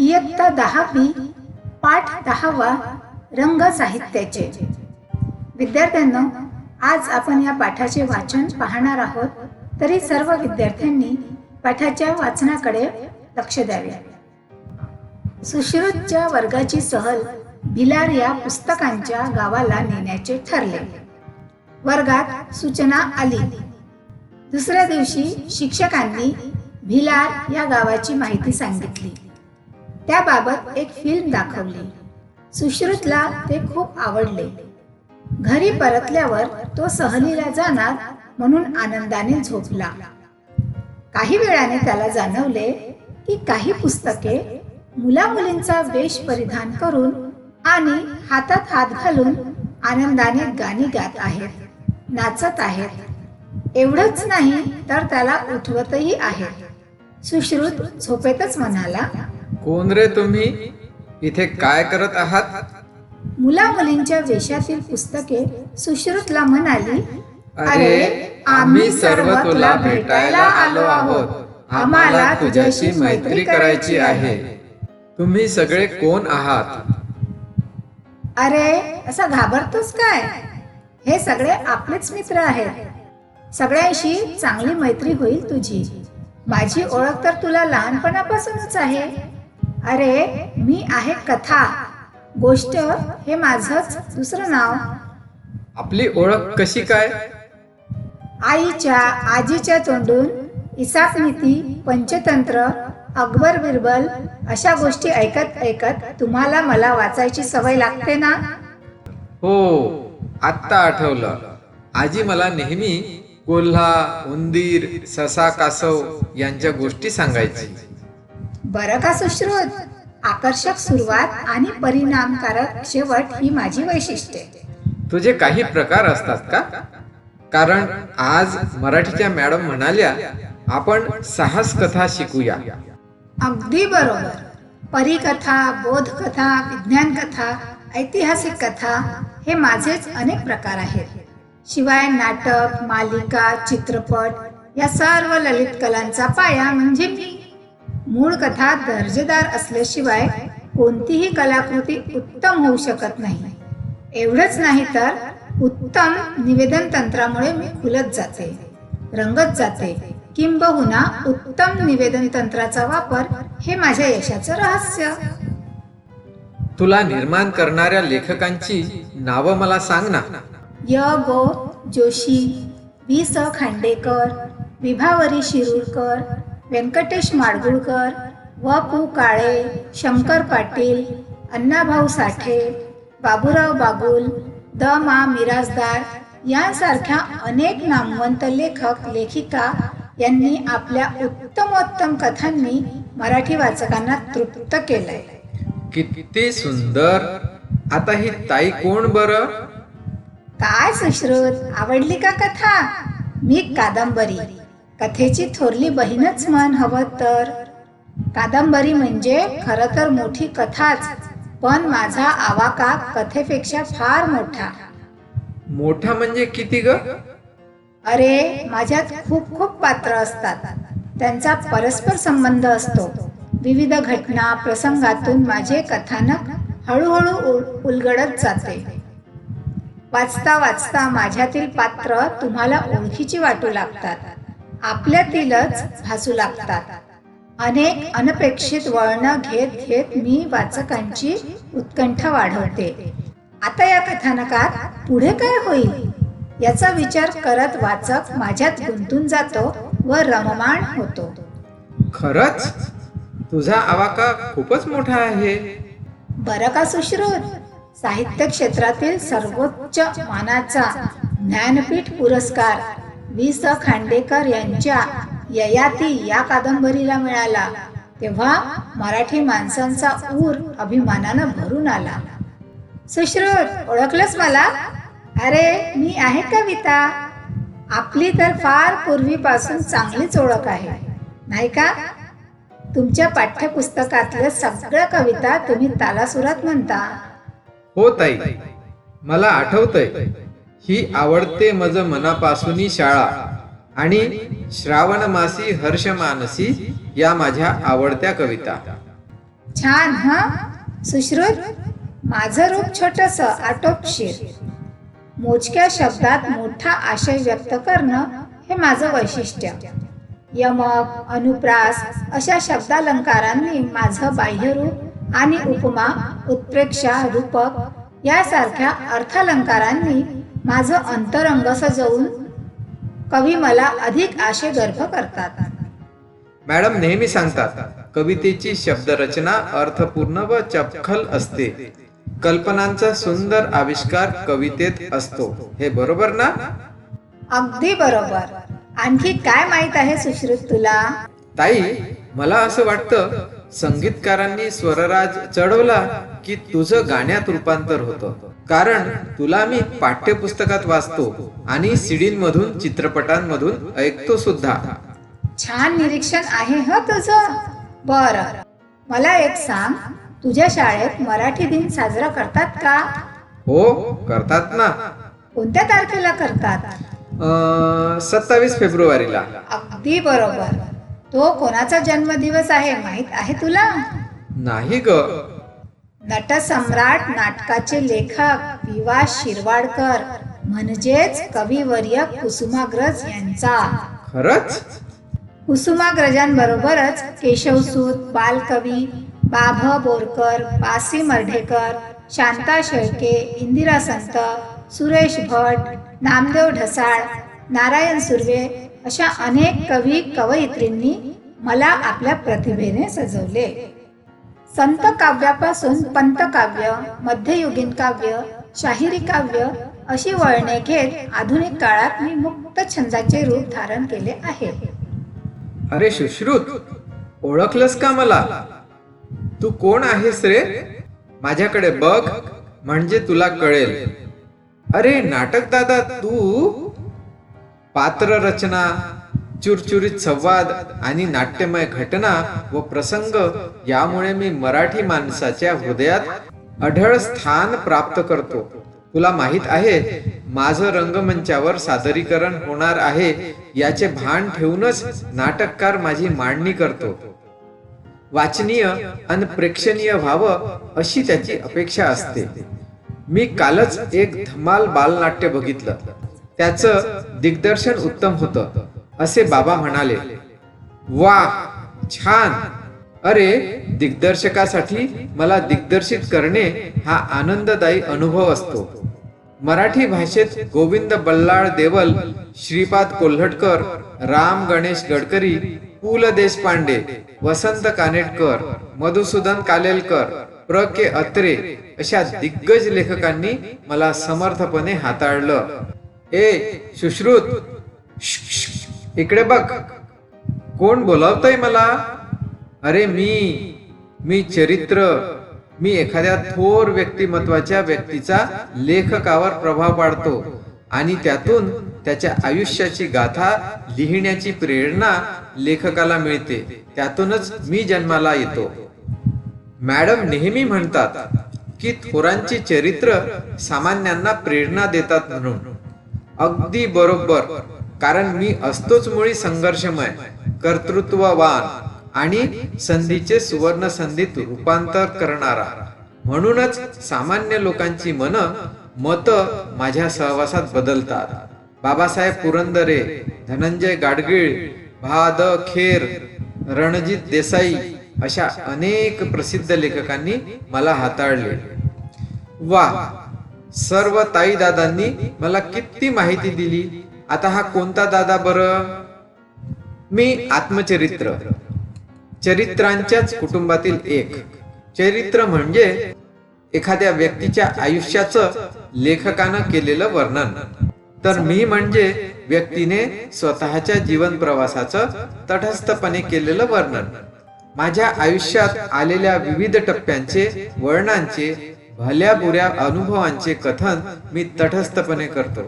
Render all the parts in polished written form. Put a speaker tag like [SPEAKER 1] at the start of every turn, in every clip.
[SPEAKER 1] इयत्ता 10वी, पाठ 10वा, रंग साहित्याचे. विद्यार्थ्यांनो, आज आपण या पाठाचे वाचन पाहणार आहोत. तरी सर्व विद्यार्थ्यांनी पाठाच्या वाचनाकडे लक्ष द्यावे. सुश्रुतच्या वर्गाची सहल भिलार या पुस्तकांच्या गावाला नेण्याचे ठरले. वर्गात सूचना आली. दुसऱ्या दिवशी शिक्षकांनी भिलार या गावाची माहिती सांगितली. त्याबाबत एक फिल्म दाखवली. सुश्रुतला ते खूप आवडले. घरी परतल्यावर तो सहलीला जाणार म्हणून आनंदाने झोपला. काही वेळाने त्याला जाणवले की काही पुस्तके मुला मुलींचा वेश परिधान करून आणि हातात हात घालून आनंदाने गाणी गात आहेत, नाचत आहेत. एवढंच नाही तर त्याला उठवतही आहेत. सुश्रुत झोपेतच म्हणाला,
[SPEAKER 2] कोण रे तुम्ही? इथे काय करत आहात?
[SPEAKER 1] मुला मुलींच्या वेशातील पुस्तके सुश्रुतला म्हणाली,
[SPEAKER 2] अरे, आम्ही सर्व तुला भेटायला आलो आहोत. आम्हाला तुझ्याशी मैत्री करायची आहे. तुम्ही सगळे कोण आहात?
[SPEAKER 1] अरे, असं घाबरतोस काय? हे सगळे आपलेच मित्र आहेत. सगळ्यांशी चांगली मैत्री होईल तुझी. माझी ओळख तर तुला लहानपणापासूनच आहे. अरे, मी आहे कथा. गोष्ट हे माझंच दुसरं नाव.
[SPEAKER 2] आपली ओळख कशी काय?
[SPEAKER 1] आईच्या आजीच्या तोंडून इसापनीती, पंचतंत्र, अकबर बिरबल अशा गोष्टी ऐकत ऐकत तुम्हाला मला वाचायची सवय लागते ना.
[SPEAKER 2] हो, आत्ता आठवलं. आजी मला नेहमी कोल्हा, उंदीर, ससा, कासव यांच्या गोष्टी सांगायची.
[SPEAKER 1] बरं का सुश्रुत, आकर्षक सुरुवात आणि परिणामकारक शेवट ही माझी वैशिष्ट्ये.
[SPEAKER 2] तुझे काही प्रकार असतात का? कारण आज मराठीच्या मॅडम म्हणाल्या आपण साहस कथा शिकूया.
[SPEAKER 1] अगदी बरोबर. परिकथा, बोधकथा, विज्ञान कथा, ऐतिहासिक कथा हे माझेच अनेक प्रकार आहेत. शिवाय नाटक, मालिका, चित्रपट या सर्व ललित कलांचा पाया म्हणजे मी. मूळ कथा दर्जेदार असल्याशिवाय कोणतीही कलाकृती उत्तम होऊ शकत नाही. एवढंच नाही तर उत्तम निवेदन तंत्रामुळे मी खुलत जाते, रंगत जाते. किंबहुना उत्तम निवेदन तंत्राचा वापर हे माझ्या यशाचं रहस्य.
[SPEAKER 2] तुला निर्माण करणाऱ्या लेखकांची नावं मला सांग ना.
[SPEAKER 1] य. गो. जोशी, वि. स. खांडेकर, विभावरी शिरूरकर, व्यंकटेश माडगुळकर, व. पु. काळे, शंकर पाटील, अण्णाभाऊ साठे, बाबूराव बागुल, द. मा. मिरासदार यांसारख्या अनेक नामवंत लेखक लेखिका यांनी आपल्या उत्तमोत्तम कथांनी मराठी वाचकांना तृप्त केलंय.
[SPEAKER 2] किती सुंदर. आता ही ताई कोण बरं?
[SPEAKER 1] काय सुश्रुत, आवडली का कथा? मी कादंबरी, कथेची थोरली बहीणच म्हण हवं तर. कादंबरी म्हणजे खरं तर मोठी कथाच, पण माझा आवाका कथेपेक्षा फार मोठा.
[SPEAKER 2] मोठा म्हणजे किती ग?
[SPEAKER 1] अरे, माझ्यात खूप खूप पात्र असतात. त्यांचा परस्पर संबंध असतो. विविध घटना प्रसंगातून माझे कथानक हळूहळू उलगडत जाते. वाचता वाचता माझ्यातील पात्र तुम्हाला ओळखीची वाटू लागतात, आपल्यातीलच भासू लागतात. अनेक अनपेक्षित वळणं घेत घेत मी वाचकांची उत्कंठा वाढवते. आता या कथानकात पुढे काय होईल याचा विचार करत वाचक माझ्यात गुंतून जातो व रममाण होतो.
[SPEAKER 2] खरंच तुझा आवाका खूपच मोठा आहे.
[SPEAKER 1] बरं का सुश्रुत, साहित्य क्षेत्रातील सर्वोच्च मानाचा ज्ञानपीठ पुरस्कार वि. स. खांडेकर यांच्या ययाती या कादंबरीला मिळाला तेव्हा मराठी माणसांचा ऊर अभिमानानं भरून आला. सुश्रुत, ओळखलंस मला? अरे, मी आहे कविता. आपली तर फार पूर्वीपासून चांगलीच ओळख आहे, नाही का? तुमच्या पाठ्यपुस्तकातल्या सगळ्या कविता तुम्ही तालासुरात म्हणता.
[SPEAKER 2] हो ताई, मला आठवतंय. ही आवडते मज मनापासूनी शाळा आणि श्रावण मासी हर्ष मानसी या माझ्या आवडत्या कविता.
[SPEAKER 1] छान हा सुश्रुत. माझं रूप छोटस आटोपशीर. मोजक्या शब्दात मोठा आशय व्यक्त करणं हे माझं वैशिष्ट्य. यमक, अनुप्रास अशा शब्दालंकारांनी माझं बाह्यरूप आणि उपमा, उत्प्रेक्षा, रूपक यासारख्या अर्थालंकारांनी माझं अंतरंग सजवून कवी मला अधिक आशेगर्भ करतात.
[SPEAKER 2] मॅडम नेहमी सांगतात, कवितेची शब्दरचना अर्थपूर्ण व चपखल असते. कल्पनांचा सुंदर आविष्कार कवितेत असतो. हे बरोबर ना?
[SPEAKER 1] अगदी बरोबर. आणखी काय माहित आहे सुश्रुत तुला?
[SPEAKER 2] ताई, मला असं वाटतं संगीतकारांनी स्वरराज चढवला की तुझं गाण्यात रूपांतर होतं. कारण तुला मी पाठ्यपुस्तकात वाचतो आणि सीडींमधून, चित्रपटांमधून ऐकतो सुद्धा.
[SPEAKER 1] छान निरीक्षण आहे ह तुझं. बर, मला एक सांग, तुझ्या शाळेत मराठी दिन साजरा करतात का?
[SPEAKER 2] हो, करतात ना.
[SPEAKER 1] कोणत्या तारखेला करतात?
[SPEAKER 2] 27 फेब्रुवारीला.
[SPEAKER 1] अगदी बरोबर. तो कोणाचा जन्मदिवस आहे माहित आहे तुला?
[SPEAKER 2] नाही ग.
[SPEAKER 1] नटसम्राट नाटकाचे लेखक वि.वा. शिरवाडकर म्हणजेच कविवर्य कुसुमाग्रज यांचा.
[SPEAKER 2] खरंच?
[SPEAKER 1] कुसुमाग्रजांबरोबरच केशवसूत, बालकवी बाभ बोरकर, पासी मर्ढेकर, शांता शेळके, इंदिरा संत, सुरेश भट, नामदेव ढसाळ, नारायण सुर्वे अशा अनेक कवी कवयित्रींनी मला आपल्या प्रतिभेने सजवले. संत काव्यापासून पंतकाव्य, मध्ययुगीन काव्य, शाहिरी काव्य अशी वळणे घेत आधुनिक काळात मी मुक्त छंदाचे रूप धारण केले आहे.
[SPEAKER 2] अरे सुश्रुत, ओळखलंस का मला? तू कोण आहेस रे? माझ्याकडे बघ, म्हणजे तुला कळेल. अरे नाटक दादा तू. पात्र रचना, चुरचुरीत संवाद आणि नाट्यमय घटना व प्रसंग यामुळे मी मराठी माणसाच्या हृदयात अढळ स्थान प्राप्त करतो. तुला माहित आहे, माझं रंगमंचावर सादरीकरण होणार आहे याचे भान ठेवूनच नाटककार माझी मांडणी करतो. वाचनीय आणि प्रेक्षणीय व्हावं अशी त्याची अपेक्षा असते. मी कालच एक धमाल बालनाट्य बघितलं. त्याचं दिग्दर्शन उत्तम होतं असे बाबा म्हणाले. वा, छान. अरे, दिग्दर्शकासाठी मला दिग्दर्शित करणे हा आनंददायी अनुभव असतो. मराठी भाषेत गोविंद बल्लाळ देवल, श्रीपाद कोल्हटकर, राम गणेश गडकरी, पु ल देशपांडे, वसंत कानेटकर, मधुसूदन कालेलकर, प्र के अत्रे अशा दिग्गज लेखकांनी मला समर्थपणे हाताळलं. ए सुश्रुत, इकडे बघ. कोण बोलावतंय मला? अरे मी चरित्र. मी एखाद्या थोर व्यक्तिमत्वाच्या व्यक्तीचा लेखकावर प्रभाव पाडतो आणि त्यातून त्याच्या आयुष्याची गाथा लिहिण्याची प्रेरणा लेखकाला मिळते. त्यातूनच मी जन्माला येतो. मॅडम नेहमी म्हणतात की थोरांची चरित्र सामान्यांना प्रेरणा देतात म्हणून. अगदी बरोबर. कारण मी असतोच मुळी संघर्षमय, कर्तृत्ववान आणि संधीचे सुवर्ण संधीत रूपांतर करणारा. म्हणूनच सामान्य लोकांची मत माझ्या सहवासात बदलतात. बाबासाहेब पुरंदरे, धनंजय गाडगीळ, भा द खेर, रणजित देसाई अशा अनेक प्रसिद्ध लेखकांनी मला हाताळले. वा, सर्व ताई दादांनी मला किती माहिती दिली. आता हा कोणता दादा बरं? मी आत्मचरित्र, चरित्रांच्याच कुटुंबातील एक. चरित्र म्हणजे एखाद्या व्यक्तीच्या आयुष्याचं लेखकानं केलेलं वर्णन. तर मी म्हणजे व्यक्तीने स्वतःच्या जीवन प्रवासाचं तटस्थपणे केलेलं वर्णन. माझ्या आयुष्यात आलेल्या विविध टप्प्यांचे, वळणांचे, भल्या बुऱ्या अनुभवांचे कथन मी तटस्थपणे करतो.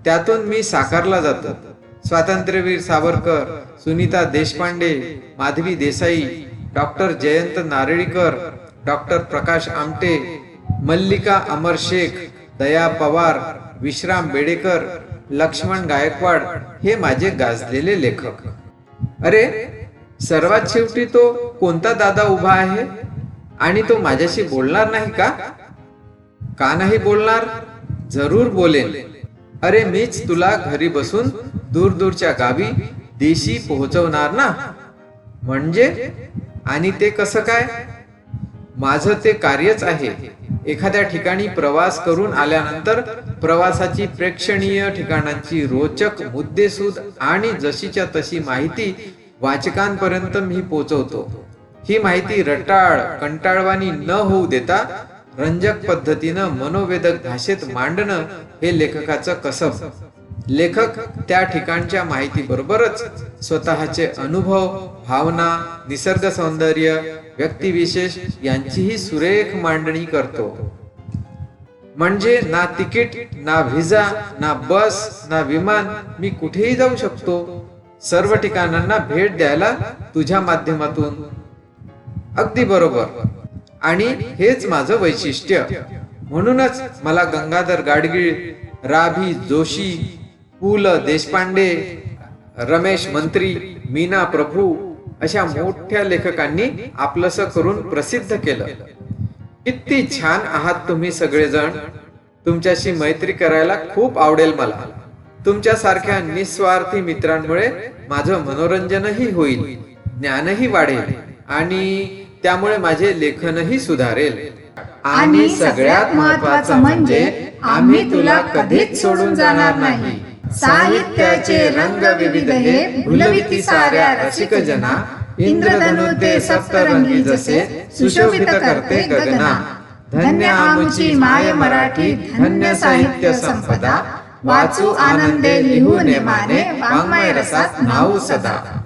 [SPEAKER 2] त्यातून मी साकारला जातो. स्वातंत्र्यवीर सावरकर, सुनीता देशपांडे, माधवी देसाई, डॉक्टर जयंत नारळीकर, डॉक्टर प्रकाश आमटे, मल्लिका अमर शेख, दया पवार, विश्राम बेडेकर, लक्ष्मण गायकवाड हे माझे गाजलेले लेखक. अरे, सर्वात शेवटी तो कोणता दादा उभा आहे? आणि तो माझ्याशी बोलणार नाही का? का नाही बोलणार? जरूर बोलेन. अरे मीच तुला घरी बसून दूरदूरच्या गावी देशी पोहोचवणार ना. म्हणजे? आणि ते कसं काय? माझं ते कार्यच आहे. एखाद्या ठिकाणी प्रवास करून आल्यानंतर प्रवासाची प्रेक्षणीय ठिकाणांची रोचक, मुद्देसूद आणि जशीच्या तशी माहिती वाचकांपर्यंत मी पोहोचवतो. ही माहिती रटाळ, कंटाळवाणी न होऊ देता रंजक पद्धतीनं मनोवेधक भाषेत मांडणं हे लेखकाचं कसब. लेखक त्या ठिकाणच्या माहितीबरोबरच स्वतःचे अनुभव, भावना, निसर्ग सौंदर्य, व्यक्तिविशेष यांचीही सुरेख मांडणी करतो. म्हणजे ना तिकीट, ना व्हिसा, ना बस, ना विमान, मी कुठेही जाऊ शकतो. सर्व ठिकाणांना भेट द्यायला तुझ्या माध्यमातून. अगदी बरोबर. आणि हेच माझं वैशिष्ट्य. म्हणूनच मला गंगाधर गाडगीळ, रा.भी. जोशी, पु. ल. देशपांडे, रमेश मंत्री, मीना प्रभू अशा मोठ्या लेखकांनी आपलंसं करून प्रसिद्ध केलं. किती छान आहात तुम्ही सगळेजण. तुमच्याशी मैत्री करायला खूप आवडेल मला. तुमच्यासारख्या निस्वार्थी मित्रांमुळे माझं मनोरंजनही होईल, ज्ञानही वाढेल आणि त्यामुळे माझे लेखनही सुधारेल.
[SPEAKER 1] आणि सगळ्यात महत्त्वाचं म्हणजे आम्ही तुला कधीच सोडून जाणार नाही. साहित्याचे रंग विविध हे भुलविती साऱ्या रसिक जना. इंद्रधनु ते सप्तरंगी जसे सुशोभित करते गगना. धन्य आमुची माय मराठी, धन्य साहित्य संपदा. वाचू आनंदे लिहू नेमाने, वाङ्मय रसात न्हाऊ सदा.